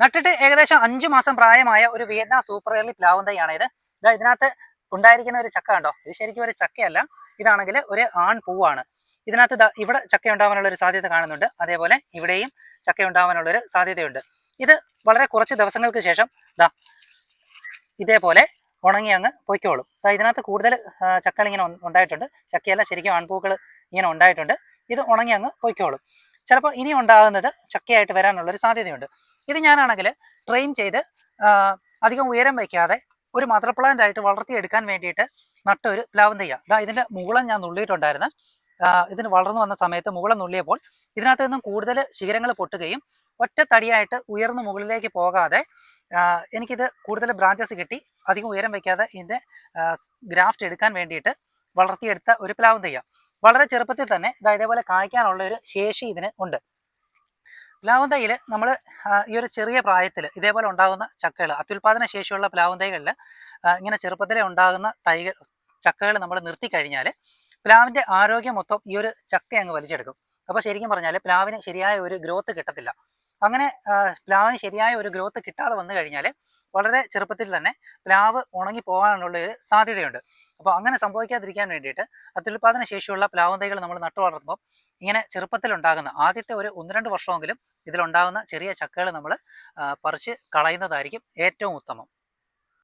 നട്ടിട്ട് ഏകദേശം 5 മാസം പ്രായമായ ഒരു വിയറ്റ്നാം സൂപ്പർ ഏർലി പ്ലാവും തൈയാണ് ഇത്. ഇതിനകത്ത് ഉണ്ടായിരിക്കുന്ന ഒരു ചക്ക കണ്ടോ, ഇത് ശരിക്കും ഒരു ചക്കയല്ല, ഇതാണെങ്കിൽ ഒരു ആൺ പൂവാണ്. ഇതിനകത്ത് ഇവിടെ ചക്ക ഉണ്ടാവാനുള്ള ഒരു സാധ്യത കാണുന്നുണ്ട്, അതേപോലെ ഇവിടെയും ചക്ക ഉണ്ടാവാനുള്ള ഒരു സാധ്യതയുണ്ട്. ഇത് വളരെ കുറച്ച് ദിവസങ്ങൾക്ക് ശേഷം ഇതേപോലെ ഉണങ്ങി അങ്ങ് പൊയ്ക്കോളും. ഇതിനകത്ത് കൂടുതൽ ചക്കകൾ ഇങ്ങനെ ഉണ്ടായിട്ടുണ്ട്, ചക്കയല്ല ശരിക്കും ആൺപൂക്കൾ ഇങ്ങനെ ഉണ്ടായിട്ടുണ്ട്. ഇത് ഉണങ്ങി അങ്ങ് പൊയ്ക്കോളും. ചിലപ്പോൾ ഇനി ഉണ്ടാകുന്നത് ചക്കയായിട്ട് വരാനുള്ള ഒരു സാധ്യതയുണ്ട്. ഇത് ഞാനാണെങ്കിൽ ട്രെയിൻ ചെയ്ത് അധികം ഉയരം വയ്ക്കാതെ ഒരു മദർ പ്ലാന്റ് ആയിട്ട് വളർത്തിയെടുക്കാൻ വേണ്ടിയിട്ട് നട്ട ഒരു പ്ലാവും തൈയാണ്. ഇതിൻ്റെ മുകുളം ഞാൻ നുള്ളിയിട്ടുണ്ടായിരുന്നു. ഇതിന് വളർന്നു വന്ന സമയത്ത് മുകുളം നുള്ളിയപ്പോൾ ഇതിനകത്ത് നിന്നും കൂടുതൽ ശിഖരങ്ങൾ പൊട്ടുകയും ഒറ്റ തടിയായിട്ട് ഉയർന്നു മുകളിലേക്ക് പോകാതെ എനിക്കിത് കൂടുതൽ ബ്രാഞ്ചസ് കിട്ടി. അധികം ഉയരം വയ്ക്കാതെ ഇതിൻ്റെ ഗ്രാഫ്റ്റ് എടുക്കാൻ വേണ്ടിയിട്ട് വളർത്തിയെടുത്ത ഒരു പ്ലാവും തൈയാണ്. വളരെ ചെറുപ്പത്തിൽ തന്നെ ഇതേപോലെ കായ്ക്കാനുള്ള ഒരു ശേഷി ഇതിന് ഉണ്ട്. പ്ലാവും തൈയിൽ നമ്മൾ ഈ ഒരു ചെറിയ പ്രായത്തിൽ ഇതേപോലെ ഉണ്ടാകുന്ന ചക്കകൾ, അത്യുൽപാദന ശേഷിയുള്ള പ്ലാവും തൈകളിൽ ഇങ്ങനെ ചെറുപ്പത്തിലെ ഉണ്ടാകുന്ന ചക്കകൾ നമ്മൾ നിർത്തിക്കഴിഞ്ഞാൽ പ്ലാവിൻ്റെ ആരോഗ്യം മൊത്തം ഈ ഒരു ചക്ക അങ്ങ് വലിച്ചെടുക്കും. അപ്പോൾ ശരിക്കും പറഞ്ഞാൽ പ്ലാവിന് ശരിയായ ഒരു ഗ്രോത്ത് കിട്ടത്തില്ല. അങ്ങനെ പ്ലാവിന് ശരിയായ ഒരു ഗ്രോത്ത് കിട്ടാതെ വന്നു കഴിഞ്ഞാൽ വളരെ ചെറുപ്പത്തിൽ തന്നെ പ്ലാവ് ഉണങ്ങി പോകാനുള്ള ഒരു സാധ്യതയുണ്ട്. അപ്പോൾ അങ്ങനെ സംഭവിക്കാതിരിക്കാൻ വേണ്ടിയിട്ട് അത്യുൽപാദന ശേഷിയുള്ള പ്ലാവും തൈകൾ നമ്മൾ നട്ടു വളർത്തുമ്പോൾ ഇങ്ങനെ ചെറുപ്പത്തിലുണ്ടാകുന്ന ആദ്യത്തെ ഒരു 1-2 വർഷമെങ്കിലും ഇതിലുണ്ടാകുന്ന ചെറിയ ചക്കകൾ നമ്മൾ പറിച്ച് കളയുന്നതായിരിക്കും ഏറ്റവും ഉത്തമം.